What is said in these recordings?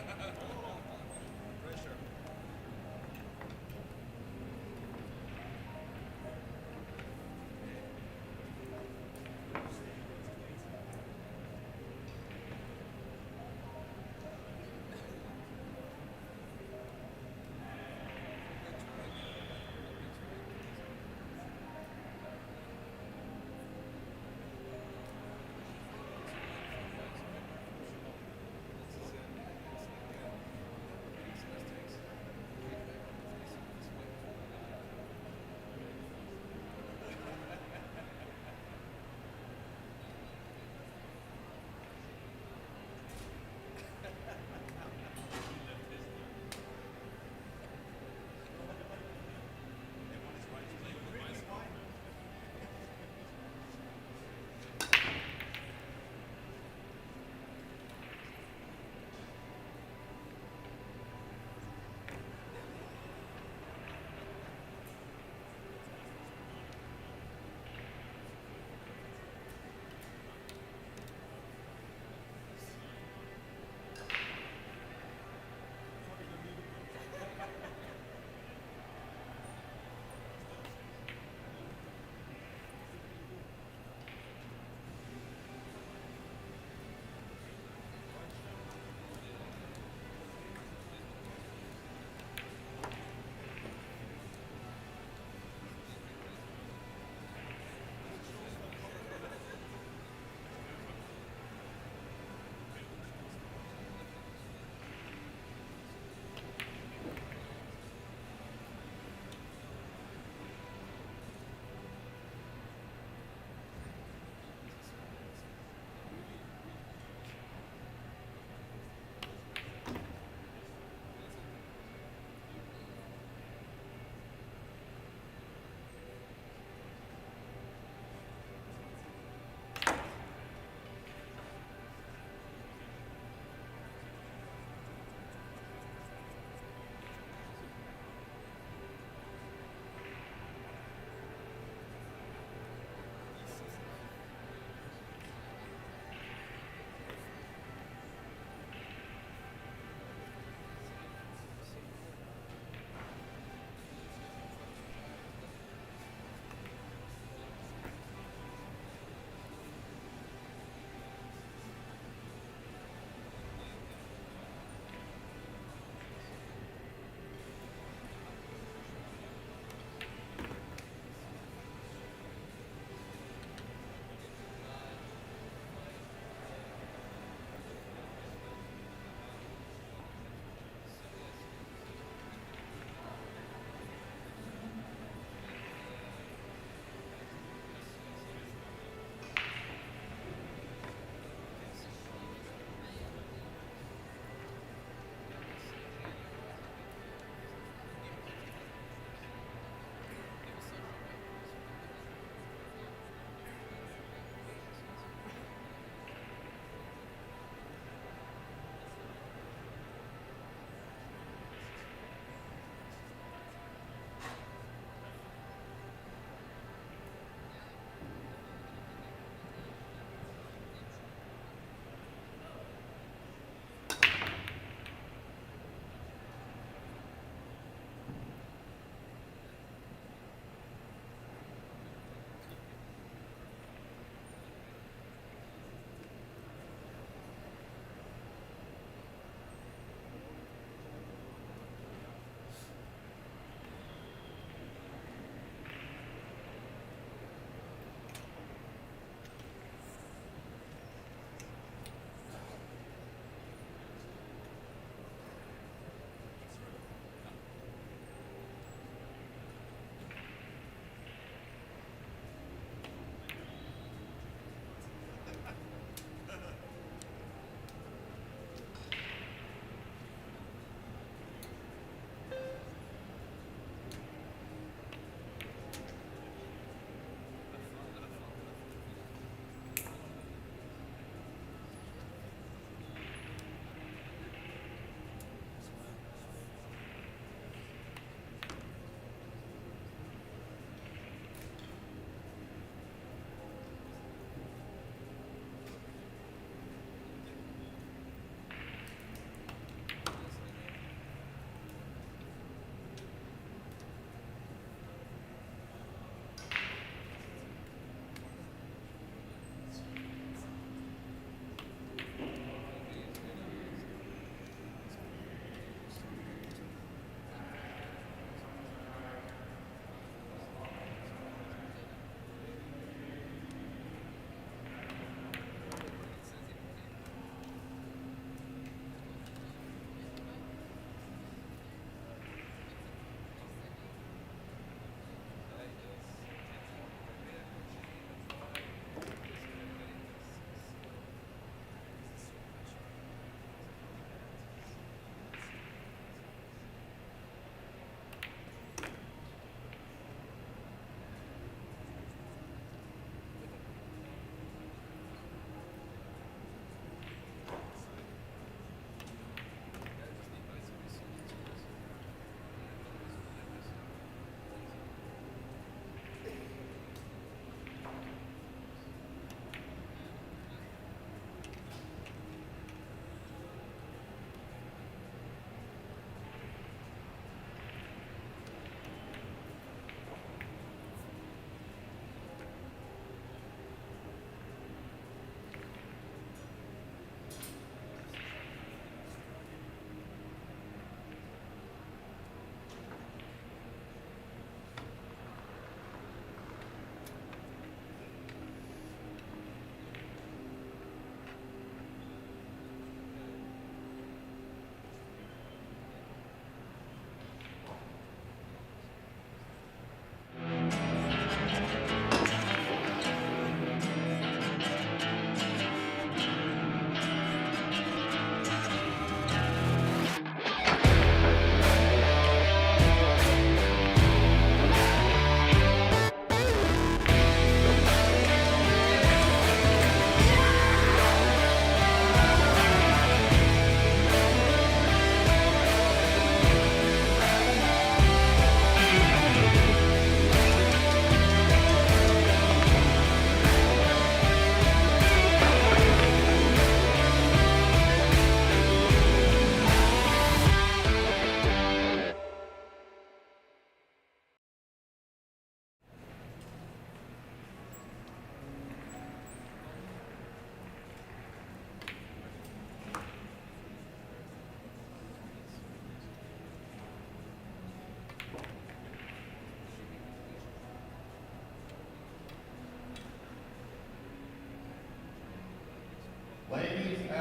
Pressure.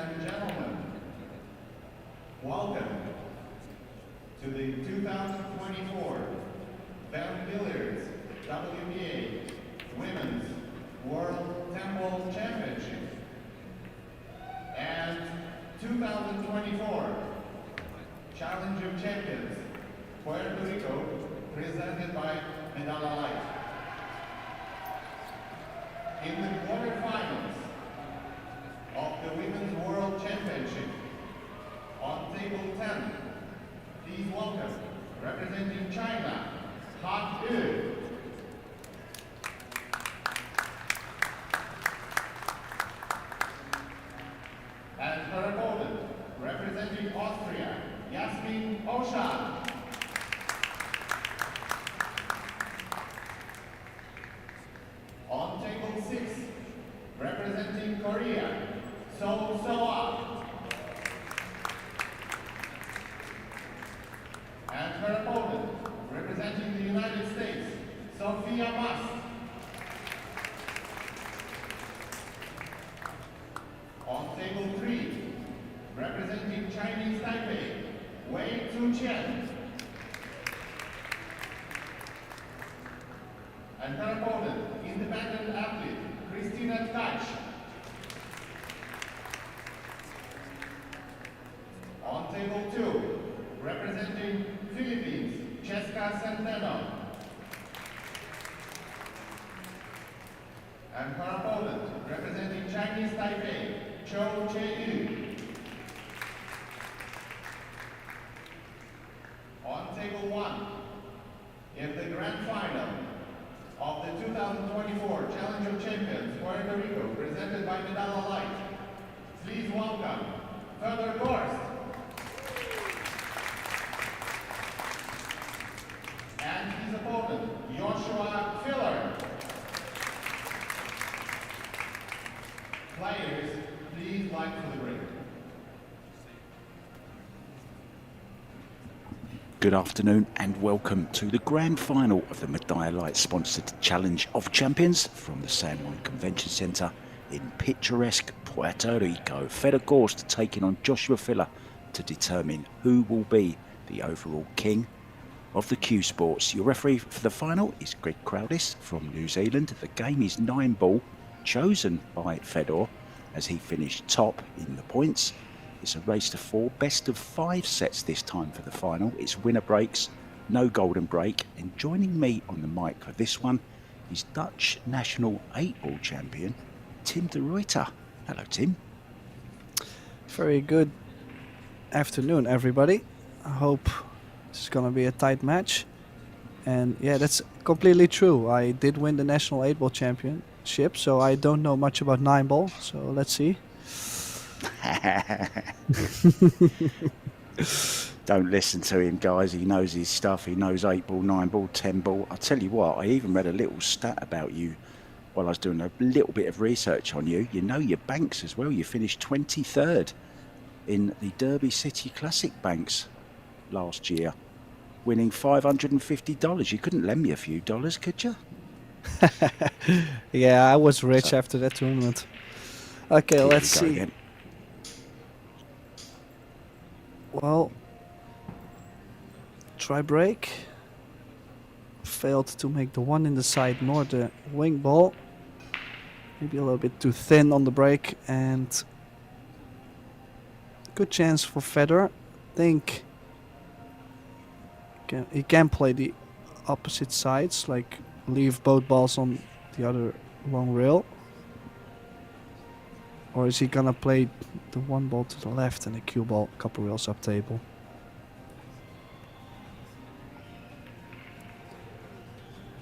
and gentlemen, welcome to the 2024 VenBilliards WBA Women's World Temple Championship and 2024 Challenge of Champions Puerto Rico, presented by Medalla Light. In the quarterfinals of the Women's World Championship, on table 10, please welcome, representing China, Hot Yu. And her opponent, representing Austria, Yasmin Oshan. On table 6, representing Korea, So Soa. And her opponent, representing the United States, Sophia Mast. On table 3, representing Chinese Taipei, Wei Zuqian. And her opponent, independent athlete, Christina Tkach. On table 2, representing Philippines, Cheska Centeno. And her opponent, representing Chinese Taipei, Cho Che-yu. On table 1, in the grand final of the 2024 Challenge of Champions Puerto Rico, presented by Medalla Light, please welcome FILLER GORST and his opponent, Joshua FILLER. Players, please line for the break. Good afternoon and welcome to the grand final of the Medalla Light sponsored Challenge of Champions from the San Juan Convention Center in picturesque Puerto Rico. FILLER GORST taking on Joshua FILLER to determine who will be the overall king of the Q Sports. Your referee for the final is Greg Crowdis from New Zealand. The game is 9-ball, chosen by Fedor as he finished top in the points. It's a race to 4, best of 5 sets this time for the final. It's winner breaks, no golden break. And joining me on the mic for this one is Dutch national 8-ball champion, Tim de Ruyter. Hello, Tim. Very good afternoon, everybody. I hope this is going to be a tight match. And yeah, that's completely true. I did win the national 8-ball championship, so I don't know much about 9-ball. So let's see. Don't listen to him, guys. He knows his stuff. He knows 8-ball, 9-ball, 10-ball. I'll tell you what, I even read a little stat about you while I was doing a little bit of research on you. You know your banks as well. You finished 23rd in the Derby City Classic Banks last year, winning $550. You couldn't lend me a few dollars, could you? Yeah, I was rich after that tournament. Okay, let's see. Again. Well, try break. Failed to make the one in the side nor the wing ball. Maybe a little bit too thin on the break, and good chance for Fedor. Think he can play the opposite sides, like leave both balls on the other long rail. Or is he gonna play the one ball to the left and the cue ball a couple rails up table?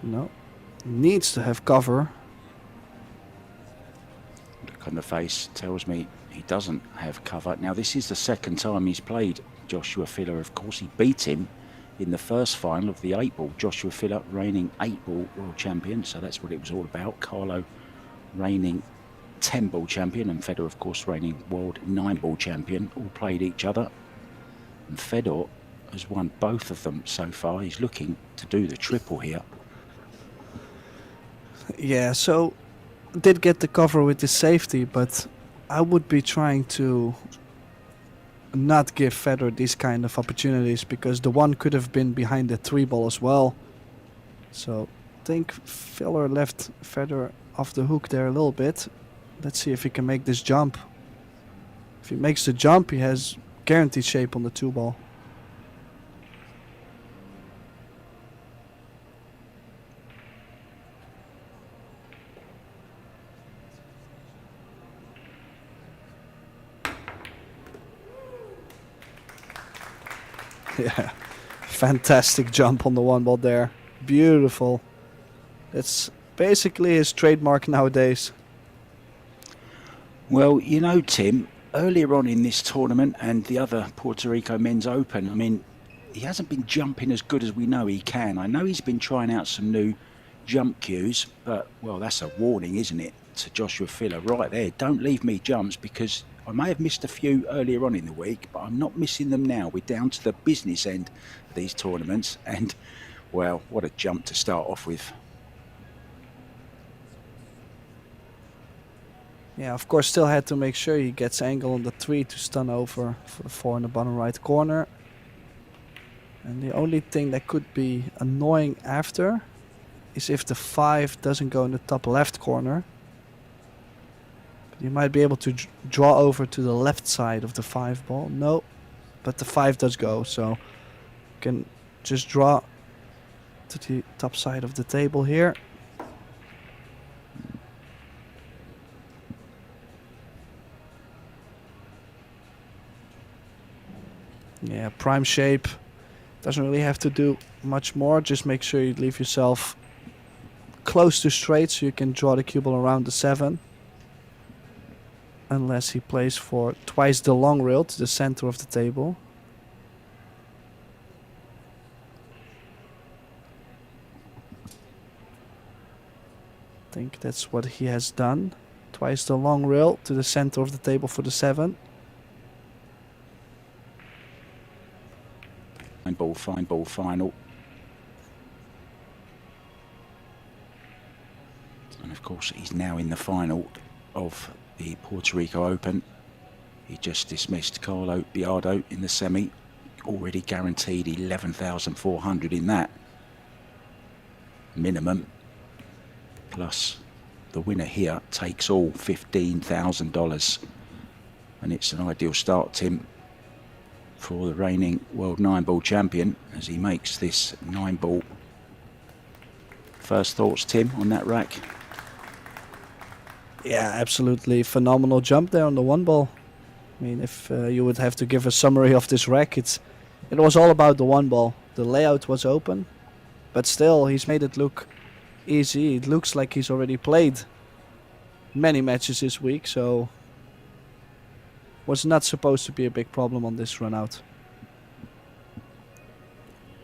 No. Needs to have cover. Look on the face tells me he doesn't have cover. Now, this is the second time he's played Joshua FILLER. Of course, he beat him in the first final of the 8-ball. Joshua FILLER, reigning 8-ball world champion. So that's what it was all about. Carlo, reigning 10-ball champion, and Fedor, of course, reigning world 9-ball champion, all played each other. And Fedor has won both of them so far. He's looking to do the triple here. Yeah, so did get the cover with the safety, but I would be trying to not give Federer these kind of opportunities, because the one could have been behind the 3-ball as well. So I think Filler left Federer off the hook there a little bit. Let's see if he can make this jump. If he makes the jump, he has guaranteed shape on the 2-ball. Yeah, fantastic jump on the 1-ball there. Beautiful. It's basically his trademark nowadays. Well, you know, Tim, earlier on in this tournament and the other Puerto Rico Men's Open, I mean, he hasn't been jumping as good as we know he can. I know he's been trying out some new jump cues, but, well, that's a warning, isn't it, to Joshua Filler right there. Don't leave me jumps, because I may have missed a few earlier on in the week, but I'm not missing them now. We're down to the business end of these tournaments, and, well, what a jump to start off with. Yeah, of course, still had to make sure he gets angle on the 3 to stun over for the 4 in the bottom right corner. And the only thing that could be annoying after is if the 5 doesn't go in the top left corner. But you might be able to draw over to the left side of the 5-ball. No, but the 5 does go, so you can just draw to the top side of the table here. Yeah, prime shape. Doesn't really have to do much more. Just make sure you leave yourself close to straight so you can draw the cue ball around the 7. Unless he plays for twice the long rail to the center of the table. I think that's what he has done. Twice the long rail to the center of the table for the 7. Fine ball final. And of course, he's now in the final of the Puerto Rico Open. He just dismissed Carlo Biardo in the semi. Already guaranteed 11,400 in that. Minimum. Plus, the winner here takes all $15,000. And it's an ideal start, Tim, for the reigning world 9-ball champion as he makes this 9-ball. First thoughts, Tim, on that rack? Yeah, absolutely phenomenal jump there on the 1-ball. I mean, if you would have to give a summary of this rack, it was all about the 1-ball. The layout was open, but still he's made it look easy. It looks like he's already played many matches this week, so was not supposed to be a big problem on this run out.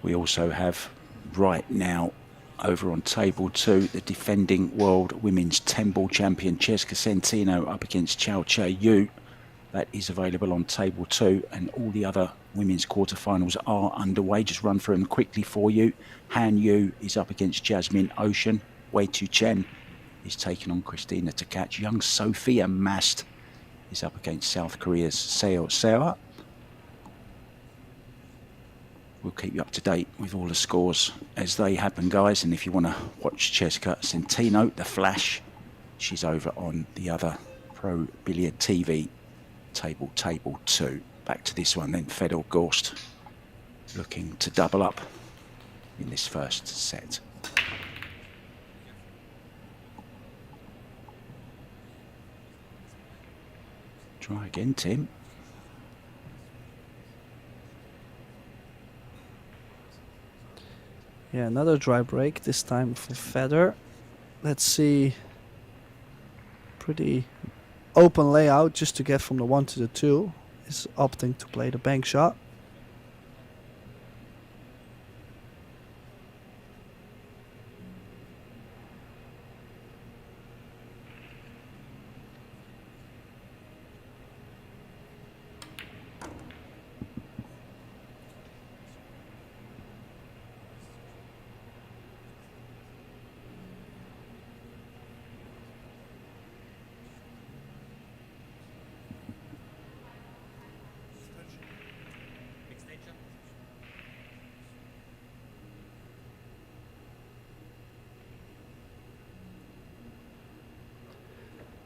We also have right now over on table 2 the defending world women's 10-ball champion Cesca Centino up against Chao Che-Yu. That is available on table 2, and all the other women's quarterfinals are underway. Just run through them quickly for you. Han Yu is up against Jasmine Ocean. Wei Tu Chen is taking on Christina Tkach. Young Sophia Mast is up against South Korea's Seo Seo. We'll keep you up to date with all the scores as they happen, guys. And if you want to watch Cesca Centino, the Flash, she's over on the other Pro Billiard TV table 2. Back to this one then. Fedor Gorst looking to double up in this first set. Try again, Tim. Yeah, another dry break, this time for Federer. Let's see. Pretty open layout just to get from the 1 to the 2. Is opting to play the bank shot.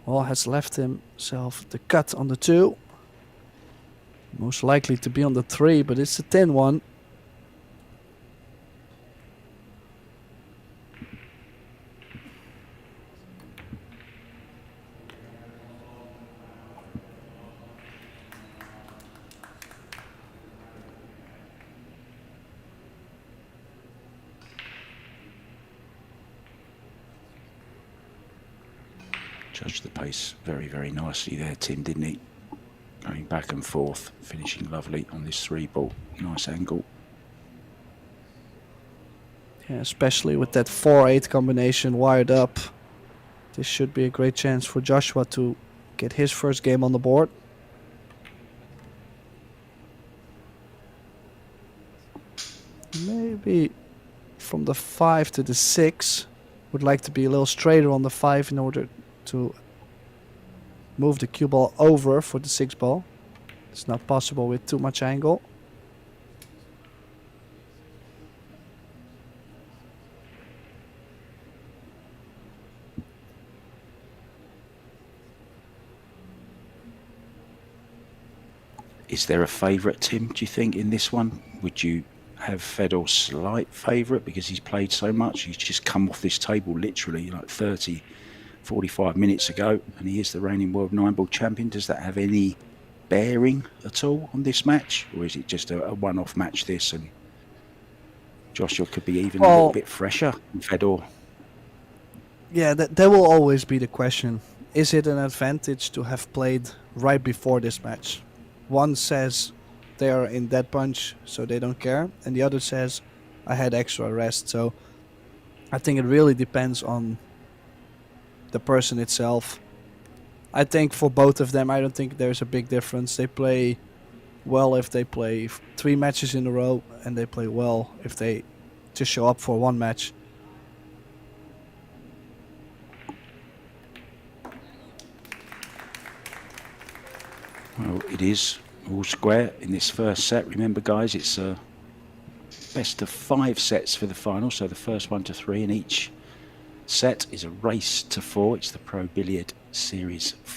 Well, has left himself the cut on the 2. Most likely to be on the 3, but it's a thin one. Judged the pace very, very nicely there, Tim, didn't he? Going back and forth, finishing lovely on this 3-ball. Nice angle. Yeah, especially with that 4-8 combination wired up. This should be a great chance for Joshua to get his first game on the board. Maybe from the 5 to the 6. Would like to be a little straighter on the 5 in order to move the cue ball over for the 6 ball. It's not possible with too much angle. Is there a favourite, Tim, do you think, in this one? Would you have Fedor's slight favourite because he's played so much? He's just come off this table literally like 45 minutes ago, and he is the reigning world 9-ball champion. Does that have any bearing at all on this match, or is it just a one-off match this, and Joshua could be even a little bit fresher than Fedor? Yeah, that will always be the question. Is it an advantage to have played right before this match? One says they are in that bunch, so they don't care, and the other says I had extra rest. So I think it really depends on the person itself. I think for both of them, I don't think there's a big difference. They play well if they play 3 matches in a row, and they play well if they just show up for 1 match. Well, it is all square in this first set. Remember, guys, it's a best of 5 sets for the final, so the first 1 to 3, and each set is a race to 4. It's the Pro Billiard Series 4.